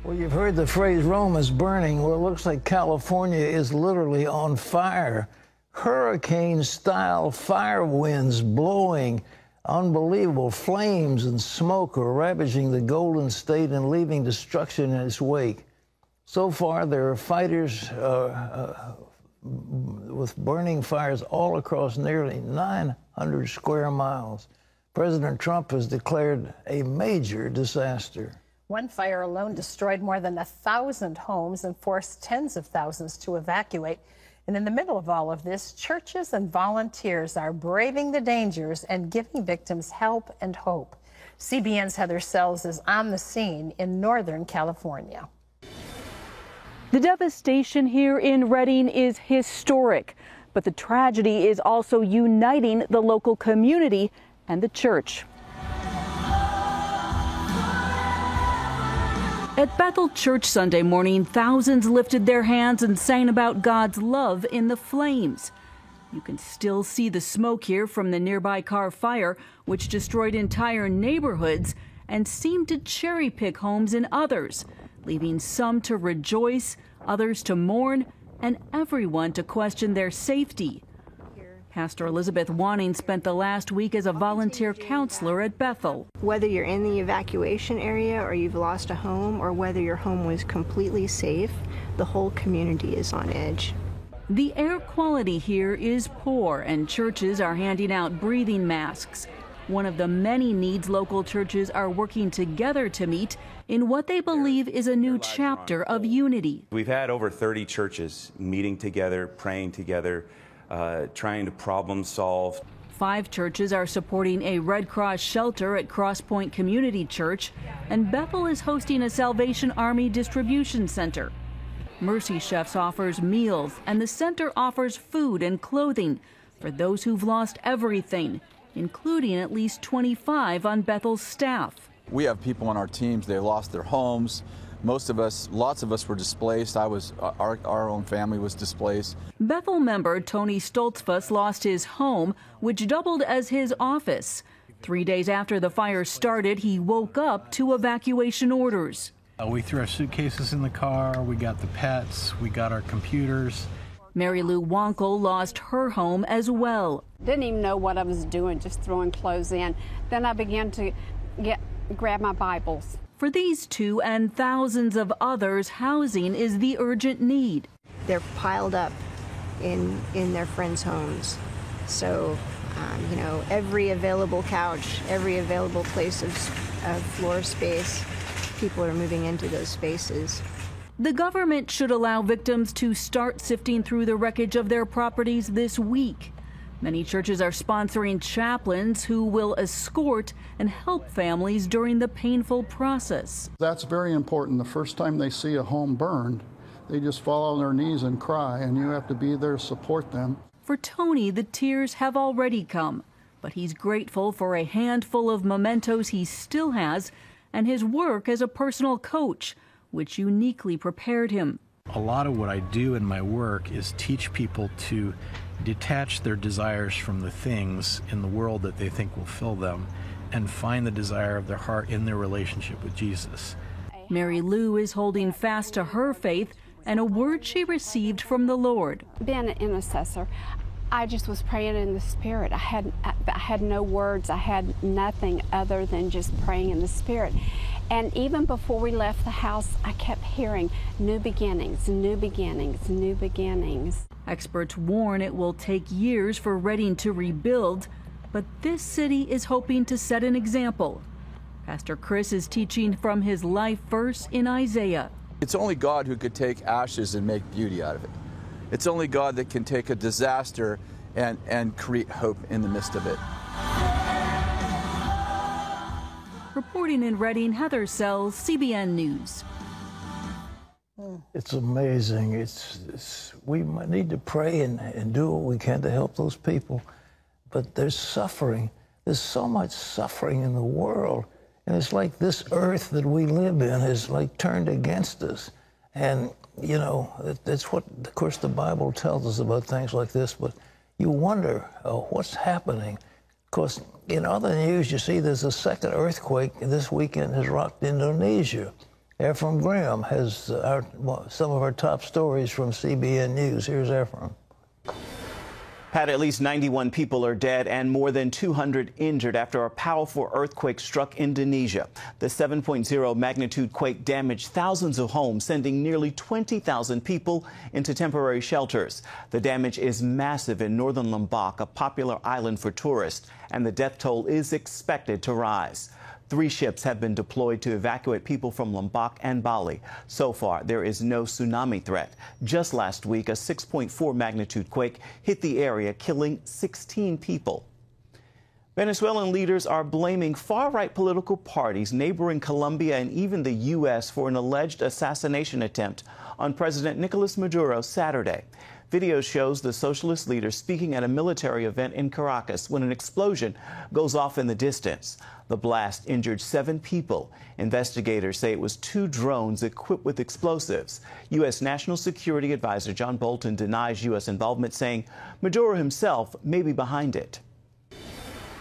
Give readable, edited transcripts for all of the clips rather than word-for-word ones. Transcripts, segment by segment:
Well, you've heard the phrase Rome is burning. Well, it looks like California is literally on fire. Hurricane-style fire winds blowing. Unbelievable flames and smoke are ravaging the Golden State and leaving destruction in its wake. So far, there are fighters with burning fires all across nearly 900 square miles. President Trump has declared a major disaster. One fire alone destroyed more than 1,000 homes and forced tens of thousands to evacuate. And in the middle of all of this, churches and volunteers are braving the dangers and giving victims help and hope. CBN's Heather Sells is on the scene in Northern California. The devastation here in Redding is historic, but the tragedy is also uniting the local community and the church. At Bethel Church Sunday morning, thousands lifted their hands and sang about God's love in the flames. You can still see the smoke here from the nearby Carr fire, which destroyed entire neighborhoods and seemed to cherry-pick homes in others, leaving some to rejoice, others to mourn, and everyone to question their safety. Pastor Elizabeth Wanning spent the last week as a volunteer counselor at Bethel. Whether you're in the evacuation area or you've lost a home or whether your home was completely safe, the whole community is on edge. The air quality here is poor and churches are handing out breathing masks. One of the many needs local churches are working together to meet in what they believe is a new chapter of unity. We've had over 30 churches meeting together, praying together, trying to problem solve. 5 churches are supporting a Red Cross shelter at Cross Point Community Church, and Bethel is hosting a Salvation Army distribution center. Mercy Chefs offers meals, and the center offers food and clothing for those who've lost everything, including at least 25 on Bethel's staff. We have people on our teams, they lost their homes. Lots of us were displaced. Our own family was displaced. Bethel member Tony Stoltzfus lost his home, which doubled as his office. 3 days after the fire started, he woke up to evacuation orders. We threw our suitcases in the car, we got the pets, we got our computers. Mary Lou Wonkel lost her home as well. Didn't even know what I was doing, just throwing clothes in. Then I began to grab my Bibles. For these 2 and thousands of others, housing is the urgent need. They're piled up in their friends' homes. So, every available couch, every available place of floor space, people are moving into those spaces. The government should allow victims to start sifting through the wreckage of their properties this week. Many churches are sponsoring chaplains who will escort and help families during the painful process. That's very important. The first time they see a home burned, they just fall on their knees and cry, and you have to be there to support them. For Tony, the tears have already come, but he's grateful for a handful of mementos he still has and his work as a personal coach, which uniquely prepared him. A lot of what I do in my work is teach people to detach their desires from the things in the world that they think will fill them and find the desire of their heart in their relationship with Jesus. Mary Lou is holding fast to her faith and a word she received from the Lord. Being an intercessor, I just was praying in the Spirit. I had no words. I had nothing other than just praying in the Spirit. And even before we left the house, I kept hearing new beginnings, new beginnings, new beginnings. Experts warn it will take years for Redding to rebuild, but this city is hoping to set an example. Pastor Chris is teaching from his life verse in Isaiah. It's only God who could take ashes and make beauty out of it. It's only God that can take a disaster and create hope in the midst of it. Reporting in Redding, Heather Sells, CBN News. It's amazing. We need to pray and do what we can to help those people. But there's suffering. There's so much suffering in the world. And it's like this earth that we live in is like turned against us. And, that's what, of course, the Bible tells us about things like this. But you wonder what's happening. Of course, in other news, you see there's a second earthquake this weekend has rocked Indonesia. Ephraim Graham has some of our top stories from CBN News. Here's Ephraim. Pat, at least 91 people are dead and more than 200 injured after a powerful earthquake struck Indonesia. The 7.0 magnitude quake damaged thousands of homes, sending nearly 20,000 people into temporary shelters. The damage is massive in northern Lombok, a popular island for tourists, and the death toll is expected to rise. 3 ships have been deployed to evacuate people from Lombok and Bali. So far, there is no tsunami threat. Just last week, a 6.4 magnitude quake hit the area, killing 16 people. Venezuelan leaders are blaming far-right political parties neighboring Colombia and even the U.S. for an alleged assassination attempt on President Nicolas Maduro Saturday. Video shows the socialist leader speaking at a military event in Caracas when an explosion goes off in the distance. The blast injured 7 people. Investigators say it was 2 drones equipped with explosives. U.S. National Security Advisor John Bolton denies U.S. involvement, saying Maduro himself may be behind it.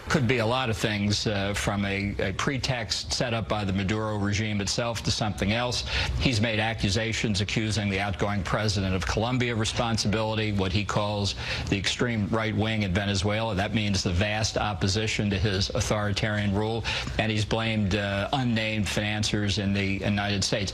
Could be a lot of things, from a pretext set up by the Maduro regime itself to something else. He's made accusations accusing the outgoing president of Colombia of responsibility, what he calls the extreme right wing in Venezuela. That means the vast opposition to his authoritarian rule. And he's blamed unnamed financiers in the United States.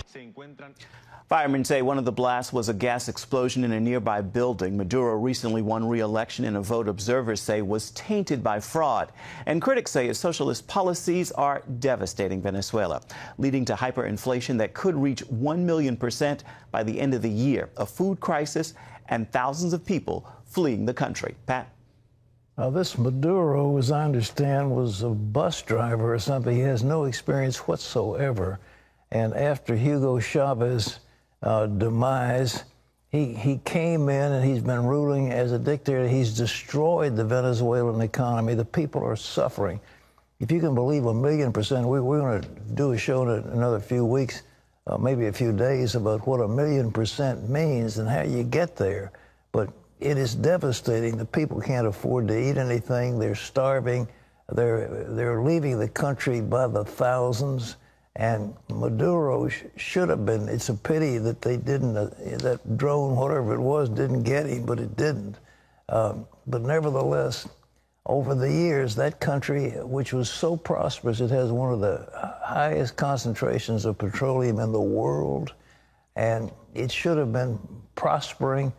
Firemen say one of the blasts was a gas explosion in a nearby building. Maduro recently won re-election in a vote observers say was tainted by fraud. And critics say his socialist policies are devastating Venezuela, leading to hyperinflation that could reach 1,000,000% by the end of the year, a food crisis, and thousands of people fleeing the country. Pat? This Maduro, as I understand, was a bus driver or something. He has no experience whatsoever. And after Hugo Chavez's demise, he came in and he's been ruling as a dictator. He's destroyed the Venezuelan economy. The people are suffering. If you can believe 1,000,000%, we're going to do a show in another few weeks, maybe a few days, about what 1,000,000% means and how you get there. But it is devastating. The people can't afford to eat anything. They're starving. They're leaving the country by the thousands. And Maduro should have been. It's a pity that they didn't, that drone, whatever it was, didn't get him, but it didn't. But nevertheless, over the years, that country, which was so prosperous, it has one of the highest concentrations of petroleum in the world, and it should have been prospering.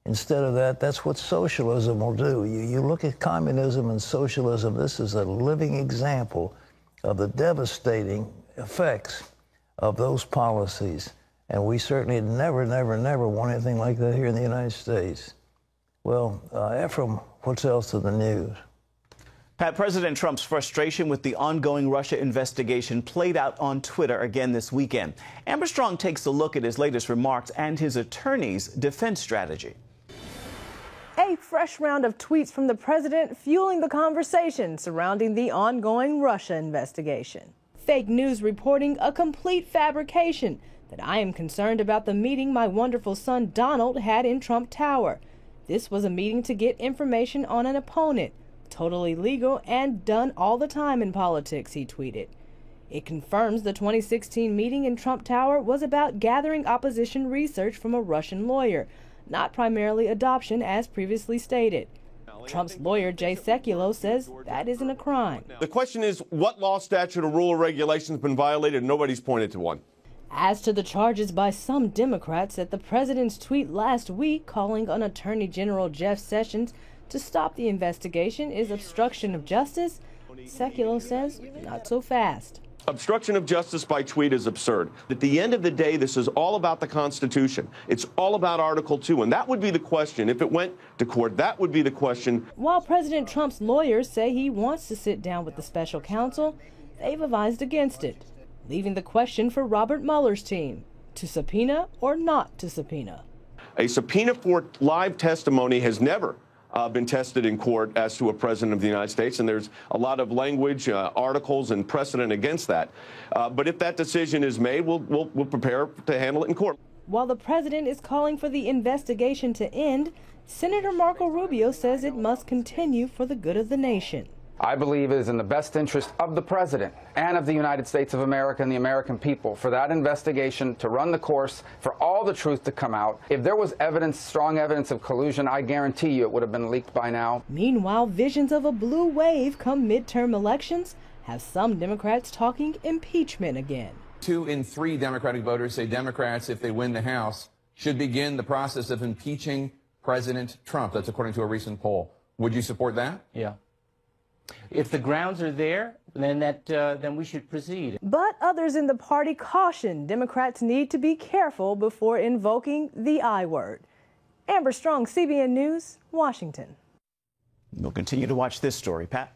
Instead of that, that's what socialism will do. You look at communism and socialism, this is a living example of the devastating effects of those policies. And we certainly never, never, never want anything like that here in the United States. Well, Ephraim, what's else in the news? Pat, President Trump's frustration with the ongoing Russia investigation played out on Twitter again this weekend. Amber Strong takes a look at his latest remarks and his attorney's defense strategy. A fresh round of tweets from the president fueling the conversation surrounding the ongoing Russia investigation. Fake news reporting a complete fabrication, that I am concerned about the meeting my wonderful son Donald had in Trump Tower. This was a meeting to get information on an opponent. Totally legal and done all the time in politics, he tweeted. It confirms the 2016 meeting in Trump Tower was about gathering opposition research from a Russian lawyer, not primarily adoption as previously stated. Trump's lawyer, Jay Sekulow, says that isn't a crime. The question is, what law, statute, or rule or regulation has been violated? Nobody's pointed to one. As to the charges by some Democrats at the president's tweet last week calling on Attorney General Jeff Sessions to stop the investigation is obstruction of justice, Sekulow says not so fast. Obstruction of justice by tweet is absurd. At the end of the day, this is all about the Constitution. It's all about Article 2, and that would be the question. If it went to court, that would be the question. While President Trump's lawyers say he wants to sit down with the special counsel, they've advised against it, leaving the question for Robert Mueller's team, to subpoena or not to subpoena. A subpoena for live testimony has never been tested in court as to a president of the United States, and there's a lot of language, articles, and precedent against that. But if that decision is made, we'll prepare to handle it in court. While the president is calling for the investigation to end, Senator Marco Rubio says it must continue for the good of the nation. I believe it is in the best interest of the president and of the United States of America and the American people for that investigation to run the course, for all the truth to come out. If there was evidence, strong evidence of collusion, I guarantee you it would have been leaked by now. Meanwhile, visions of a blue wave come midterm elections have some Democrats talking impeachment again. 2 in 3 Democratic voters say Democrats, if they win the House, should begin the process of impeaching President Trump. That's according to a recent poll. Would you support that? Yeah. If the grounds are there, then we should proceed. But others in the party caution Democrats need to be careful before invoking the I word. Amber Strong, CBN News, Washington. We'll continue to watch this story. Pat?